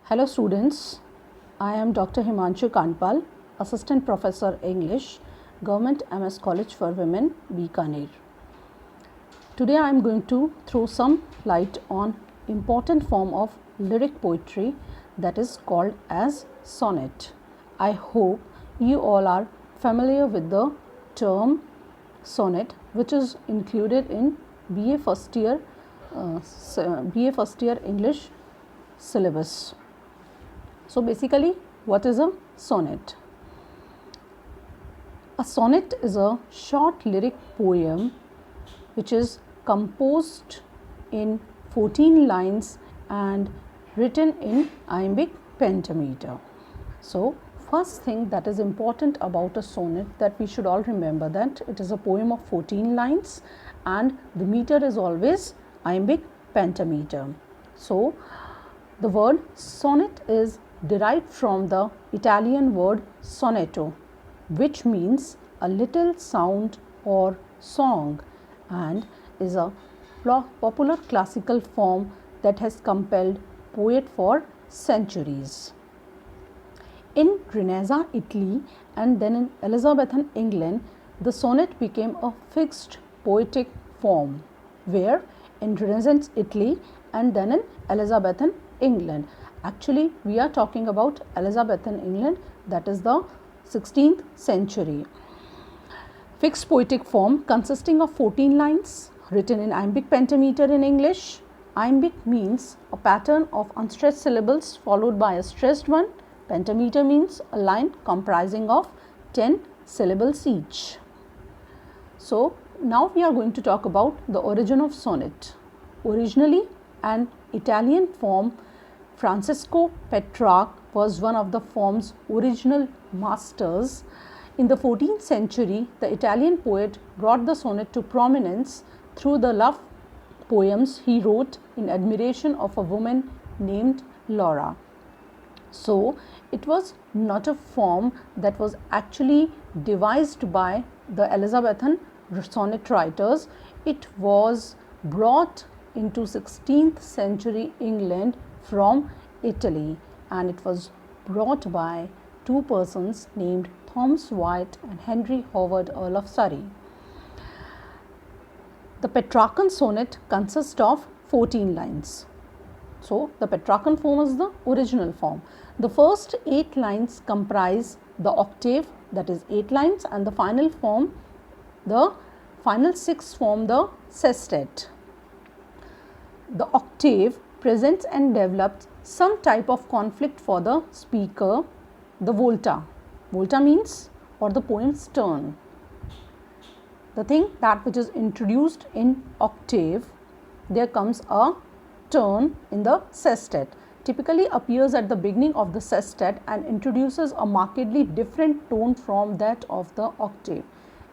Hello students, I am Dr. Himanshu Kandpal, Assistant Professor English, Government MS College for Women, Bikaner. Today I am going to throw some light on important form of lyric poetry that is called as sonnet. I hope you all are familiar with the term sonnet, which is included in BA first year English syllabus. So basically, what is a sonnet? A sonnet is a short lyric poem which is composed in 14 lines and written in iambic pentameter. So first thing that is important about a sonnet, that we should all remember that it is a poem of 14 lines and the meter is always iambic pentameter. So the word sonnet is derived from the Italian word sonetto, which means a little sound or song, and is a popular classical form that has compelled poet for centuries. In Renaissance Italy and then in Elizabethan England, the sonnet became a fixed poetic form, where in Renaissance Italy and then in Elizabethan England. Actually, we are talking about Elizabethan England, that is the 16th century. Fixed poetic form consisting of 14 lines written in iambic pentameter in English. Iambic means a pattern of unstressed syllables followed by a stressed one. Pentameter means a line comprising of 10 syllables each. So now we are going to talk about the origin of sonnet. Originally an Italian form, Francesco Petrarch was one of the form's original masters. In the 14th century, the Italian poet brought the sonnet to prominence through the love poems he wrote in admiration of a woman named Laura. So it was not a form that was actually devised by the Elizabethan sonnet writers. It was brought into 16th century England from Italy, and it was brought by two persons named Thomas White and Henry Howard, Earl of Surrey. The Petrarchan sonnet consists of 14 lines. So the Petrarchan form is the original form. The first 8 lines comprise the octave, that is 8 lines, and the final 6 form the sestet. The octave presents and develops some type of conflict for the speaker, the volta. Volta means, or the poem's turn. The thing that which is introduced in octave, there comes a turn in the sestet. Typically appears at the beginning of the sestet and introduces a markedly different tone from that of the octave.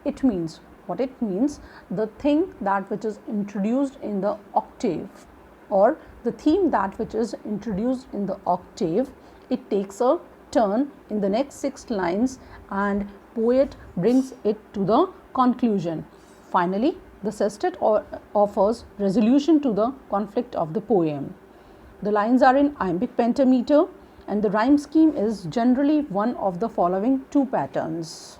It means, what it means, the thing that which is introduced in the octave, or the theme that which is introduced in the octave, it takes a turn in the next 6 lines and poet brings it to the conclusion. Finally, the sestet offers resolution to the conflict of the poem. The lines are in iambic pentameter and the rhyme scheme is generally one of the following 2 patterns: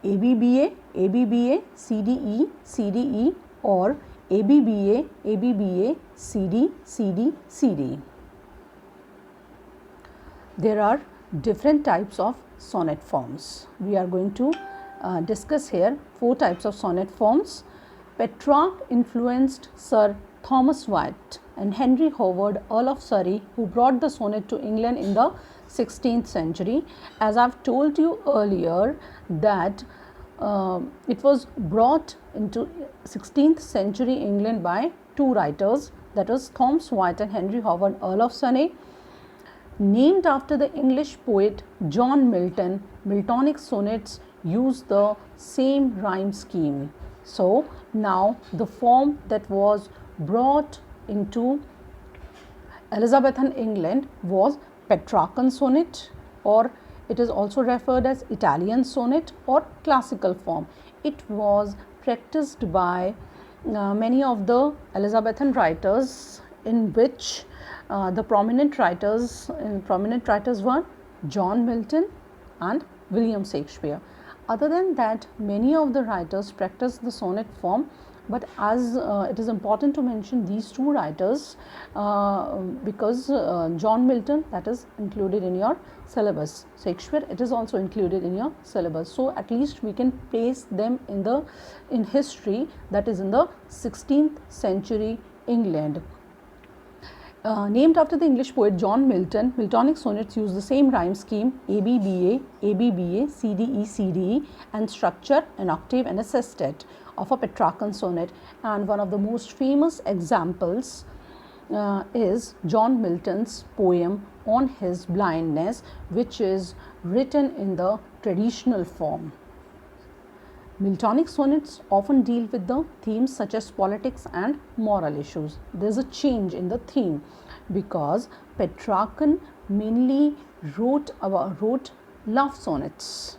ABBA, ABBA, CDE, CDE, or ABBA, ABBA, CD, CD, CD. There are different types of sonnet forms. We are going to discuss here 4 types of sonnet forms. Petrarch influenced Sir Thomas White and Henry Howard, Earl of Surrey, who brought the sonnet to England in the 16th century. As I have told you earlier that it was brought into 16th century England by 2 writers, that is Thomas White and Henry Howard, Earl of Surrey. Named after the English poet John Milton, Miltonic sonnets use the same rhyme scheme. So now the form that was brought into Elizabethan England was Petrarchan sonnet, or it is also referred as Italian sonnet or classical form. It was practiced by many of the Elizabethan writers, in which The prominent writers were John Milton and William Shakespeare. Other than that, many of the writers practiced the sonnet form, but as it is important to mention these two writers because John Milton, that is included in your syllabus. Shakespeare, it is also included in your syllabus. So at least we can place them in history, that is in the 16th century England. Named after the English poet John Milton, Miltonic sonnets use the same rhyme scheme ABBA, ABBA, CDE, CDE and structure, an octave and a sestet of a Petrarchan sonnet. And one of the most famous examples is John Milton's poem on his blindness, which is written in the traditional form. Miltonic sonnets often deal with the themes such as politics and moral issues. There is a change in the theme because Petrarchan mainly wrote love sonnets,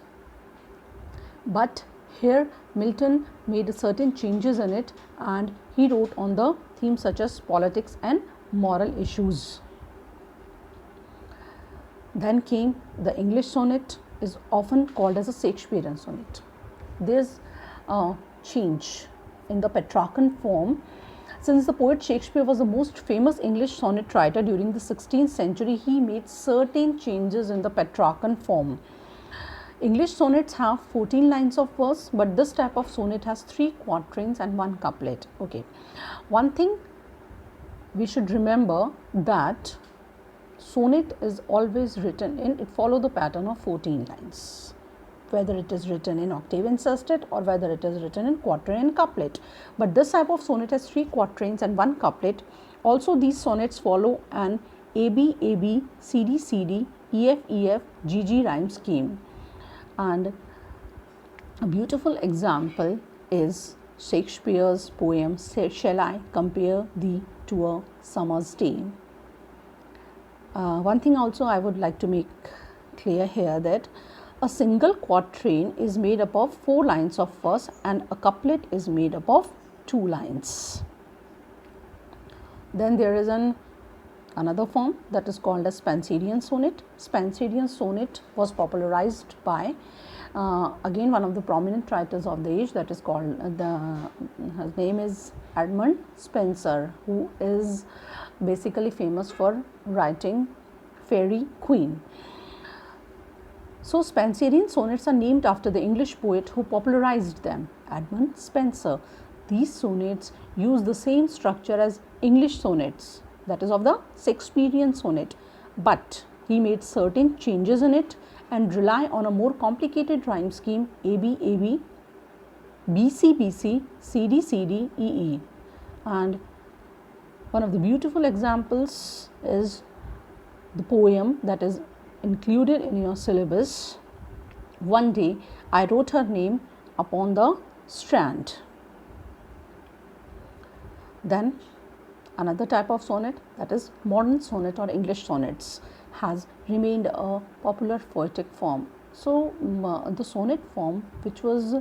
but here Milton made certain changes in it and he wrote on the themes such as politics and moral issues. Then came the English sonnet, is often called as a Shakespearean sonnet. There's a change in the Petrarchan form. Since the poet Shakespeare was the most famous English sonnet writer during the 16th century, he made certain changes in the Petrarchan form. English sonnets have 14 lines of verse, but this type of sonnet has 3 quatrains and 1 couplet. Okay, one thing we should remember, that sonnet is always written in, it follows the pattern of 14 lines, whether it is written in octave and sestet or whether it is written in quatrain and couplet. But this type of sonnet has 3 quatrains and 1 couplet. Also, these sonnets follow an AB, AB, CD, CD, EF, EF, GG rhyme scheme. And a beautiful example is Shakespeare's poem, Shall I Compare Thee to a Summer's Day? One thing also I would like to make clear here, that a single quatrain is made up of 4 lines of verse and a couplet is made up of 2 lines. Then there is another form that is called as Spencerian sonnet. Spencerian sonnet was popularized by again one of the prominent writers of the age, that is called his name is Edmund Spenser, who is basically famous for writing Fairy Queen. So Spencerian sonnets are named after the English poet who popularized them, Edmund Spenser. These sonnets use the same structure as English sonnets, that is of the Shakespearean sonnet, but he made certain changes in it and rely on a more complicated rhyme scheme AB, AB, BC, BC, CD, CD, EE. And one of the beautiful examples is the poem that is included in your syllabus, One Day I Wrote Her Name Upon the Strand. Then another type of sonnet, that is modern sonnet or English sonnets, has remained a popular poetic form. So the sonnet form, which was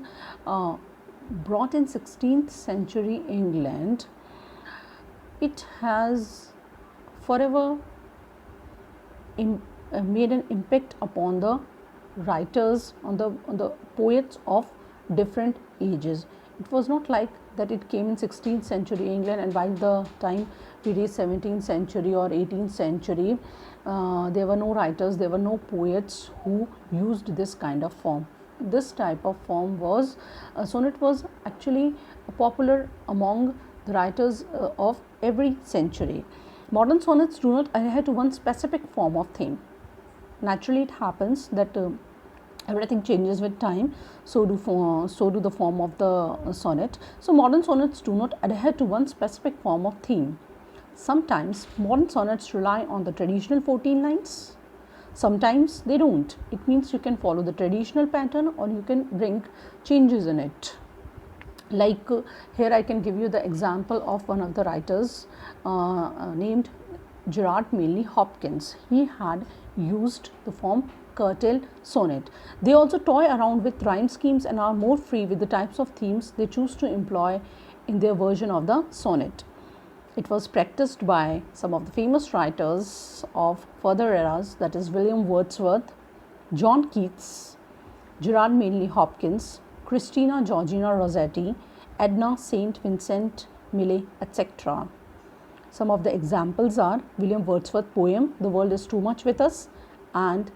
brought in 16th century England, it has forever made an impact upon the writers, on the poets of different ages. It was not like that it came in 16th century England and by the time we reach 17th century or 18th century, there were no writers, there were no poets who used this kind of form. This type of form was, sonnet was actually popular among the writers of every century. Modern sonnets do not adhere to one specific form of theme. Naturally, it happens that everything changes with time, so do the form of the sonnet. So modern sonnets do not adhere to one specific form of theme. Sometimes modern sonnets rely on the traditional 14 lines, sometimes they don't. It means you can follow the traditional pattern or you can bring changes in it. Like here I can give you the example of one of the writers named Gerard Manley Hopkins. He had used the form curtailed sonnet. They also toy around with rhyme schemes and are more free with the types of themes they choose to employ in their version of the sonnet. It was practiced by some of the famous writers of further eras, that is William Wordsworth, John Keats, Gerard Manley Hopkins, Christina Georgina Rossetti, Edna St. Vincent Millay, etc. Some of the examples are William Wordsworth poem The World is Too Much with Us, and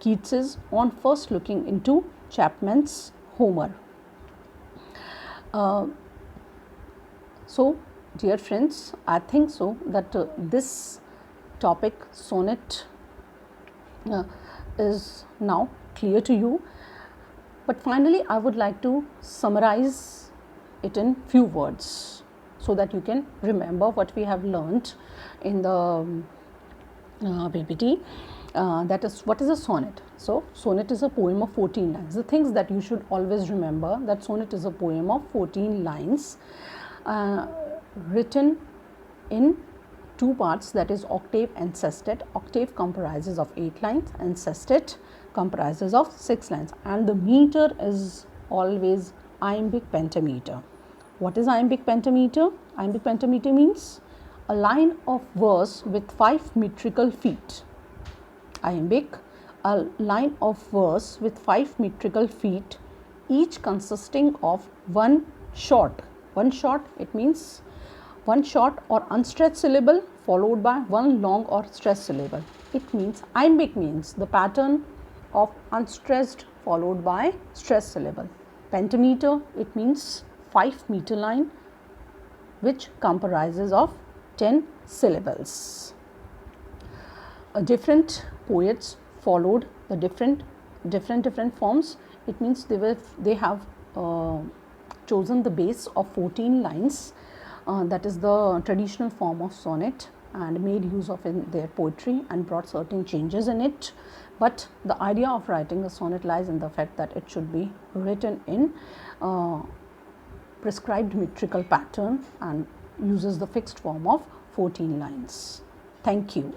Keats's On First Looking into Chapman's Homer. So dear friends, I think so that this topic sonnet is now clear to you, but finally I would like to summarize it in few words so that you can remember what we have learnt in the PPT. That is, what is a sonnet? So sonnet is a poem of 14 lines. The things that you should always remember, that sonnet is a poem of 14 lines written in two parts, that is octave and sestet. Octave comprises of 8 lines and sestet comprises of 6 lines, and the meter is always iambic pentameter. What is iambic pentameter? Iambic pentameter means a line of verse with 5 metrical feet. Iambic, a line of verse with 5 metrical feet, each consisting of one short. One short, it means one short or unstressed syllable followed by one long or stressed syllable. It means iambic means the pattern of unstressed followed by stressed syllable. Pentameter, it means 5 meter line which comprises of 10 syllables. Different poets followed the different forms. It means they have chosen the base of 14 lines, that is the traditional form of sonnet, and made use of in their poetry and brought certain changes in it. But the idea of writing a sonnet lies in the fact that it should be written in prescribed metrical pattern and uses the fixed form of 14 lines. Thank you.